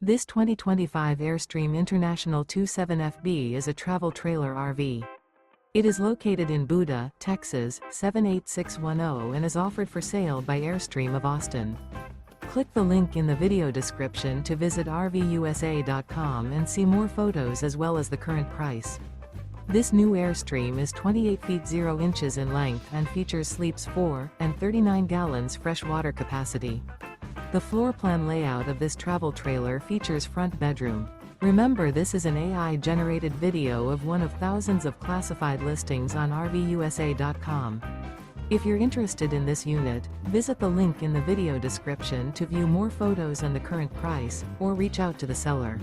This 2025 Airstream International 27FB is a travel trailer RV. It is located in Buda, Texas, 78610 and is offered for sale by Airstream of Austin. Click the link in the video description to visit RVUSA.com and see more photos as well as the current price. This new Airstream is 28 feet 0 inches in length and features sleeps 4 and 39 gallons fresh water capacity. The floor plan layout of this travel trailer features front bedroom. Remember, this is an AI-generated video of one of thousands of classified listings on RVUSA.com. If you're interested in this unit, visit the link in the video description to view more photos and the current price, or reach out to the seller.